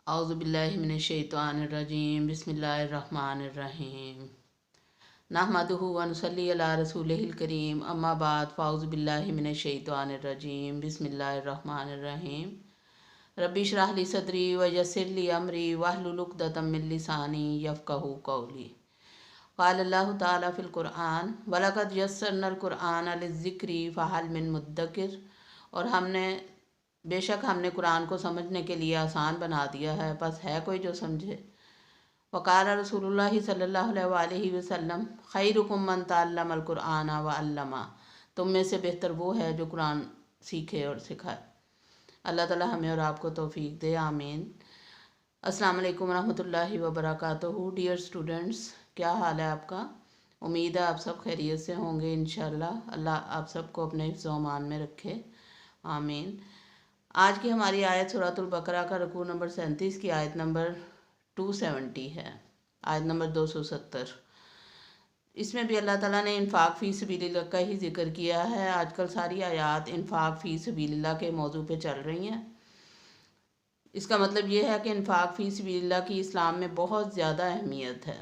औज़ु बिल्लाहि मिनश शैतानिर रजीम बिस्मिल्लाहिर्रहमानिर्रहीम नहमदुहु व नुसल्ली अला रसूलिहिल करीम अम्मा बाद फ़ाउज़ु बिल्लाहि मिनश शैतानिर रजीम बिस्मिल्लाहिर्रहमानिर्रहीम रब्बि इश्रह ली सदरी व यस्सिर ली अमरी वहलुल उक़दतम मिन लिसानी यफ़क़हू क़ौली। क़ाल अल्लाहु तआला फ़िल क़ुरआन वलक़द यस्सरनल क़ुरआन लिज़्ज़िक्रि फ़हल मिन मुद्दकिर। और बेशक हमने कुरान को समझने के लिए आसान बना दिया है, बस है कोई जो समझे। वक़ाल रसूलुल्लाहि सल्लल्लाहु अलैहि वसल्लम खैरुकुम मन तअल्लमल क़ुरआन व अल्लमा। तुम में से बेहतर वो है जो कुरान सीखे और सिखाए। अल्लाह ताला हमें और आपको तौफीक दे, आमीन। अस्सलाम वालेकुम रहमतुल्लाहि व बरकातुहू। डियर स्टूडेंट्स, क्या हाल है आपका? उम्मीद है आप सब खैरियत से होंगे इंशाल्लाह। अल्लाह आप सबको अपने हिफ्ज़ व अमान में रखे, आमीन। आज की हमारी आयत सूरतुल बकरा का रुकू नंबर 37 की आयत नंबर 270 है, आयत नंबर 270। इसमें भी अल्लाह ताला ने इन्फाक फ़ी सबीलिल्लाह का ही जिक्र किया है। आजकल सारी आयात इन्फाक फ़ी सबीलिल्लाह के मौजू पे चल रही हैं। इसका मतलब ये है कि इन्फाक फ़ी सबीलिल्लाह की इस्लाम में बहुत ज़्यादा अहमियत है,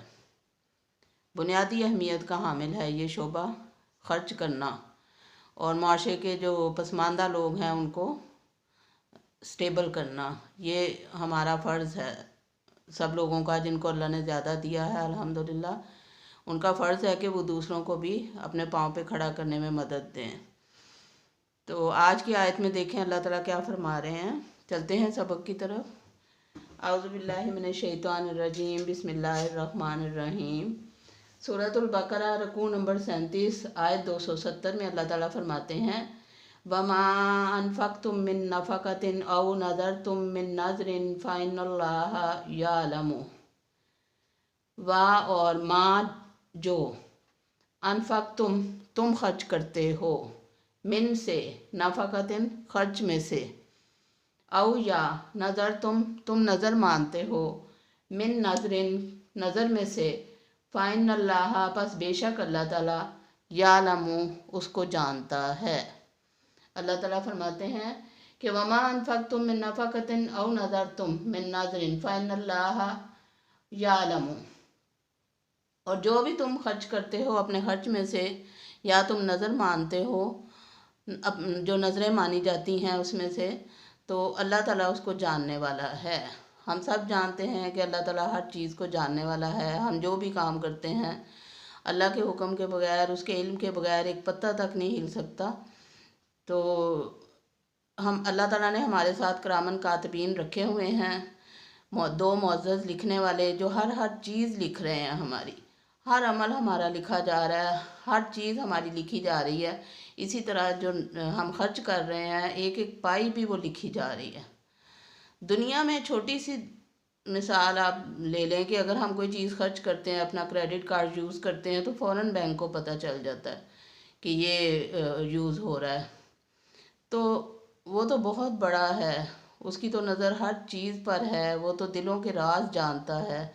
बुनियादी अहमियत का हामिल है ये शोबा, खर्च करना और माशरे के जो पसमानदा लोग हैं उनको स्टेबल करना। ये हमारा फ़र्ज़ है सब लोगों का, जिनको अल्लाह ने ज़्यादा दिया है अल्हम्दुलिल्लाह। उनका फ़र्ज़ है कि वो दूसरों को भी अपने पाँव पे खड़ा करने में मदद दें। तो आज की आयत में देखें अल्लाह ताला क्या फरमा रहे हैं। चलते हैं सबक की तरफ। औज़ु बिल्लाहि मिनश शैतानिर रजीम बिस्मिल्लाहिर्रहमानिर्रहीम। सूरतुल बकरा रुकू नंबर 37 आयत 270 में अल्लाह ताला फरमाते हैं वमा अनफ़क़्तुम मिन नफ़क़तिन औ नज़रतुम मिन नज़रिन फ़इन्नल्लाहा यअलमु। वा और मा जो, अनफ़क़्तुम तुम खर्च करते हो, मिन से, नफ़क़तिन खर्च में से, औ या नज़र तुम नज़र मानते हो, मिन नज़रिन नज़र में से, फ़इन्नल्लाहा पस बेशक अल्लाह ताला यअलमु उसको जानता है। अल्लाह ताला फरमाते हैं कि वमा अनफ़क़्तुम मिन नफ़क़तिन औ नज़रतुम मिन नज़रिन फ़इन्नल्लाहा यअलमु। और जो भी तुम खर्च करते हो अपने खर्च में से, या तुम नज़र मानते हो, जो नज़रें मानी जाती हैं उसमें से, तो अल्लाह ताला उसको जानने वाला है। हम सब जानते हैं कि अल्लाह ताला हर चीज़ को जानने वाला है। हम जो भी काम करते हैं अल्लाह के हुक्म के बगैर, उसके इल्म के बगैर एक पत्ता तक नहीं हिल सकता। तो हम अल्लाह ताला ने हमारे साथ करामन कातिबीन रखे हुए हैं, दो मुअज़्ज़ज़ लिखने वाले, जो हर चीज़ लिख रहे हैं। हमारी हर अमल हमारा लिखा जा रहा है, हर चीज़ हमारी लिखी जा रही है। इसी तरह जो हम खर्च कर रहे हैं, एक एक पाई भी वो लिखी जा रही है। दुनिया में छोटी सी मिसाल आप ले लें कि अगर हम कोई चीज़ खर्च करते हैं, अपना क्रेडिट कार्ड यूज़ करते हैं, तो फ़ौरन बैंक को पता चल जाता है कि ये यूज़ हो रहा है। तो वो तो बहुत बड़ा है, उसकी तो नज़र हर चीज़ पर है, वो तो दिलों के राज जानता है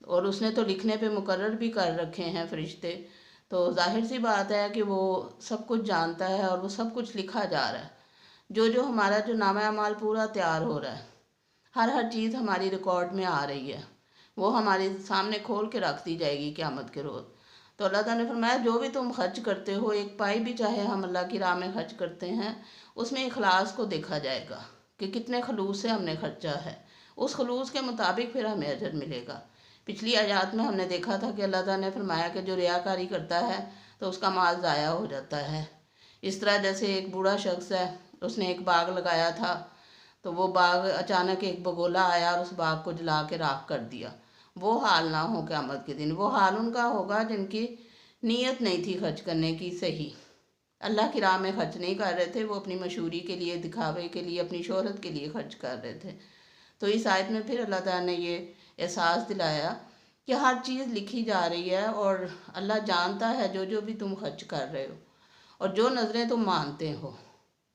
और उसने तो लिखने पे मुकर्रर भी कर रखे हैं फरिश्ते। तो जाहिर सी बात है कि वो सब कुछ जानता है और वो सब कुछ लिखा जा रहा है। जो हमारा जो नामा अमाल पूरा तैयार हो रहा है, हर चीज़ हमारी रिकॉर्ड में आ रही है, वो हमारे सामने खोल के रख दी जाएगी क़यामत के रोज़। तो अल्लाह ताला ने फरमाया जो भी तुम खर्च करते हो, एक पाई भी चाहे हम अल्लाह की राह में खर्च करते हैं, उसमें इखलास को देखा जाएगा कि कितने खलूस से हमने खर्चा है। उस खलूस के मुताबिक फिर हमें अजर मिलेगा। पिछली आयत में हमने देखा था कि अल्लाह ताला ने फरमाया कि जो रियाकारी करता है तो उसका माल ज़ाया हो जाता है। इस तरह जैसे एक बूढ़ा शख्स है, उसने एक बाग लगाया था, तो वो बाग अचानक एक बगोला आया और उस बाग को जला के राख कर दिया। वो हाल ना हो क़यामत के दिन। वो हाल उनका होगा जिनकी नीयत नहीं थी खर्च करने की सही, अल्लाह की राह में खर्च नहीं कर रहे थे, वो अपनी मशहूरी के लिए, दिखावे के लिए, अपनी शोहरत के लिए खर्च कर रहे थे। तो इस आयत में फिर अल्लाह ताला ने ये एहसास दिलाया कि हर चीज़ लिखी जा रही है और अल्लाह जानता है जो भी तुम खर्च कर रहे हो और जो नज़रें तुम मानते हो।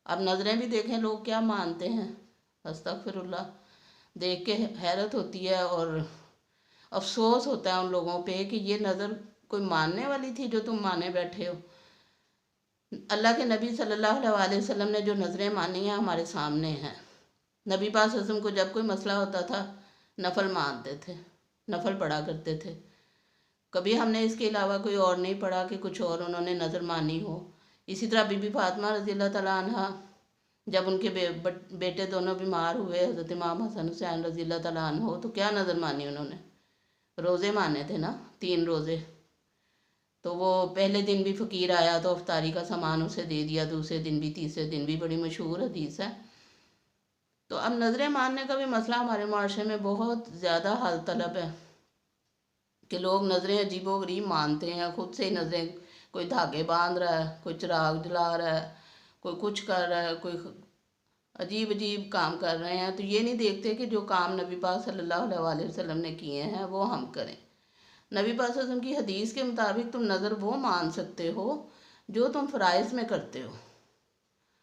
अब नज़रें भी देखें लोग क्या मानते हैं, अस्तगफिरुल्लाह। देख के हैरत होती है और अफसोस होता है उन लोगों पे कि ये नज़र कोई मानने वाली थी जो तुम माने बैठे हो। अल्लाह के नबी सल्लल्लाहु अलैहि वसल्लम ने जो नज़रें मानी हैं हमारे सामने हैं। नबी पाक सल्लल्लाहु अलैहि वसल्लम को जब कोई मसला होता था नफल मानते थे, नफल पढ़ा करते थे। कभी हमने इसके अलावा कोई और नहीं पढ़ा कि कुछ और उन्होंने नज़र मानी हो। इसी तरह बीबी फातिमा रज़ी अल्लाह तआला अन्हा जब उनके बेटे दोनों बीमार हुए, हज़रत इमाम हसन हुसैन रज़ी अल्लाह तआला अन्हो, तो क्या नज़र मानी उन्होंने? रोज़े माने थे ना, 3 रोज़े। तो वो पहले दिन भी फ़कीर आया तो अफ्तारी का सामान उसे दे दिया, दूसरे दिन भी, तीसरे दिन भी, बड़ी मशहूर हदीस है। तो अब नज़रें मानने का भी मसला हमारे माशरे में बहुत ज़्यादा हल तलब है कि लोग नज़रें अजीबोगरीब मानते हैं, खुद से ही नज़रें, कोई धागे बांध रहा है, कोई चिराग जला रहा है, कोई कुछ कर रहा है, कोई अजीब अजीब काम कर रहे हैं। तो ये नहीं देखते कि जो काम नबी पाक सल्लल्लाहु अलैहि वसल्लम ने किए हैं वो हम करें। नबी पाक सल्लल्लाहु अलैहि वसल्लम की हदीस के मुताबिक तुम नज़र वो मान सकते हो जो तुम फ़राइज़ में करते हो।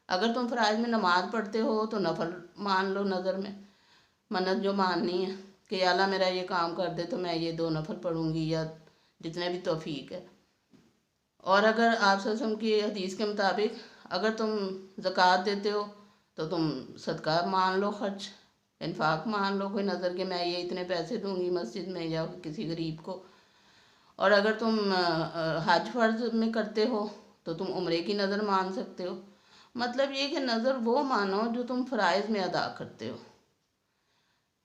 अगर तुम फ़राइज़ में नमाज़ पढ़ते हो तो नफल मान लो नज़र में, मन्नत जो माननी है कि या अल्लाह मेरा ये काम कर दे तो मैं ये 2 नफल पढ़ूंगी या जितने भी तौफीक है। और अगर आप सल्लल्लाहु अलैहि वसल्लम की हदीस के मुताबिक अगर तुम ज़कात देते हो तो तुम सदका मान लो, खर्च इन्फाक मान लो, कोई नज़र के मैं ये इतने पैसे दूंगी मस्जिद में या किसी गरीब को। और अगर तुम हज फ़र्ज में करते हो तो तुम उम्रे की नज़र मान सकते हो। मतलब ये कि नज़र वो मानो जो तुम फ़राइज़ में अदा करते हो।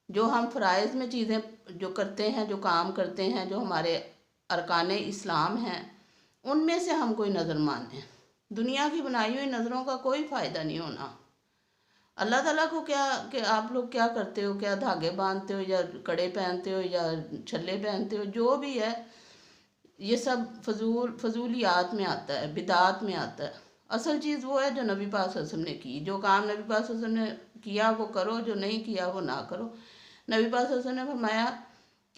जो हम फ़राइज़ में चीज़ें जो करते हैं, जो काम करते हैं, जो हमारे अरकान इस्लाम हैं, उनमें से हम कोई नज़र माने। दुनिया की बनाई हुई नज़रों का कोई फ़ायदा नहीं होना। अल्लाह ताला को क्या कि आप लोग क्या करते हो, क्या धागे बांधते हो या कड़े पहनते हो या छल्ले पहनते हो, जो भी है ये सब फजूलियात में आता है, बिदात में आता है। असल चीज़ वो है जो नबी पाक सल्लल्लाहु अलैहि वसल्लम ने की। जो काम नबी पाक सल्लल्लाहु अलैहि वसल्लम ने किया वो करो, जो नहीं किया वो ना करो। नबी पाक सल्लल्लाहु अलैहि वसल्लम ने फरमाया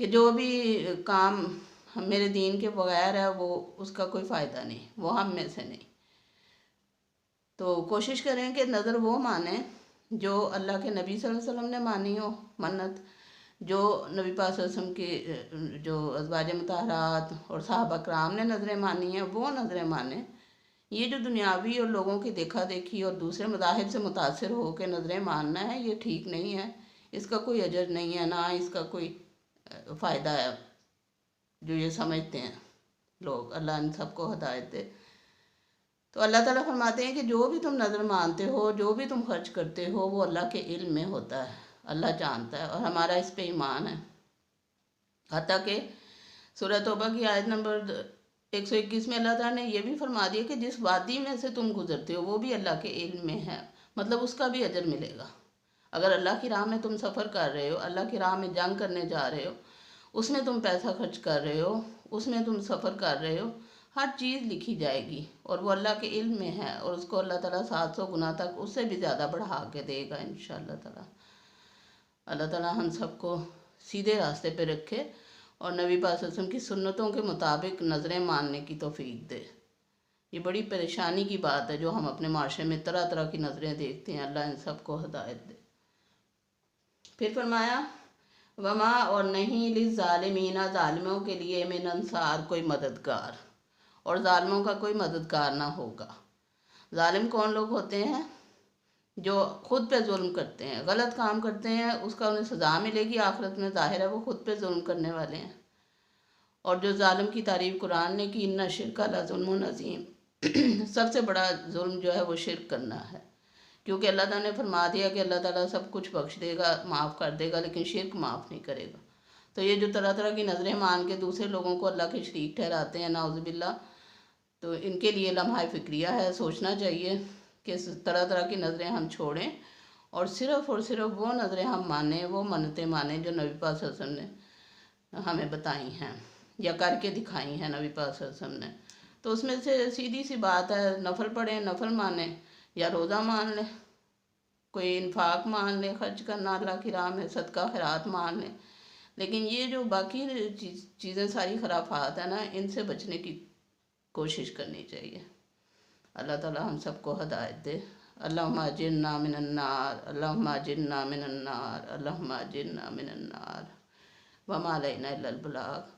कि जो भी काम मेरे दीन के बगैर है वो उसका कोई फ़ायदा नहीं, वो हम में से नहीं। तो कोशिश करें कि नज़र वो माने जो अल्लाह के नबी सल्लल्लाहु अलैहि वसल्लम ने मानी हो मन्नत, जो नबी पाक सल्लल्लाहु अलैहि वसल्लम की जो अज़वाज मुतहरात और सहाबा कराम ने नज़रें मानी हैं वो नज़रें माने। ये जो दुनियावी और लोगों की देखा देखी और दूसरे मज़ाहिब से मुतासिर हो के नज़रें मानना है, ये ठीक नहीं है। इसका कोई अजर नहीं है, ना इसका कोई फ़ायदा है जो ये समझते हैं लोग। अल्लाह इन सबको हिदायत दे। तो अल्लाह ताला फरमाते हैं कि जो भी तुम नज़र मानते हो, जो भी तुम खर्च करते हो, वो अल्लाह के इल्म में होता है, अल्लाह जानता है और हमारा इस पे ईमान है। हत्ता कि सूरह तौबा की आयत नंबर 121 में अल्लाह ताला ने यह भी फरमा दिया कि जिस वादी में से तुम गुजरते हो वो भी अल्लाह के इल्म में है, मतलब उसका भी अजर मिलेगा। अगर अल्लाह की राह में तुम सफ़र कर रहे हो, अल्लाह की राह में जंग करने जा रहे हो, उसमें तुम पैसा खर्च कर रहे हो, उसमें तुम सफ़र कर रहे हो, हर चीज़ लिखी जाएगी और वो अल्लाह के इल्म में है और उसको अल्लाह ताला 700 गुना तक उससे भी ज़्यादा बढ़ा के देगा इंशाअल्लाह ताला। अल्लाह ताला हम सबको सीधे रास्ते पे रखे और नबी पाक सल्लल्लाहु अलैहि वसल्लम की सुन्नतों के मुताबिक नज़रें मानने की तौफीक दे। ये बड़ी परेशानी की बात है जो हम अपने माशरे में तरह तरह की नज़रें देखते हैं। अल्लाह इन सबको हिदायत दे। फिर फरमाया वमा, और नहीं लिज़ालिमीना, ज़ालिमों के लिए मिन अंसार, कोई मददगार, और ज़ालिमों का कोई मददगार ना होगा। ज़ालिम कौन लोग होते हैं? जो खुद पे जुल्म करते हैं, गलत काम करते हैं, उसका उन्हें सज़ा मिलेगी आखिरत में, ज़ाहिर है वो खुद पे जुल्म करने वाले हैं। और जो ज़ालिम की तारीफ़ कुरान ने की, इन्ना शिरका लज़ुल्मुन अज़ीम, सबसे बड़ा जुल्म जो है वो शिरक करना है। क्योंकि अल्लाह ताला ने फरमा दिया कि अल्लाह ताला सब कुछ बख्श देगा, माफ़ कर देगा, लेकिन शिरक माफ़ नहीं करेगा। तो ये जो तरह तरह की नज़रें मान के दूसरे लोगों को अल्लाह के शरीक ठहराते हैं, नाउज़ुबिल्लाह, तो इनके लिए लम्हा फ़िक्रिया है। सोचना चाहिए कि तरह तरह की नज़रें हम छोड़ें और सिर्फ़ वो नज़रें हम मानें, वो मन्नतें मानें जो नबी पाक सल्लल्लाहु अलैहि वसल्लम ने हमें बताई हैं या करके दिखाई हैं नबी पाक सल्लल्लाहु अलैहि वसल्लम ने। तो उसमें से सीधी सी बात है, नफल पढ़ें, नफल माने, या रोज़ा मान लें, कोई इन्फाक मान लें, खर्च करना अल्लाह की राह में, सदका खैरात मान लें। लेकिन ये जो बाकी चीज़ें सारी खराफात है ना, इनसे बचने की कोशिश करनी चाहिए। अल्लाह ताला हम सबको हिदायत दे। अल्लाहुम्मा अजिरना मिनन नार, अल्लाहुम्मा अजिरना मिनन नार, अल्लाहुम्मा अजिरना मिनन नार, वमा अलैना इल्लल बलाग।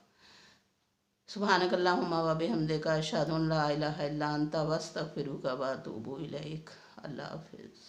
सुब्हानकल्लाहुम्मा व बिहम्दिका, अशहदु अन ला इलाहा इल्ला अंता, वस्तगफिरुका व अतूबु इलैक। अल्लाह हाफिज़।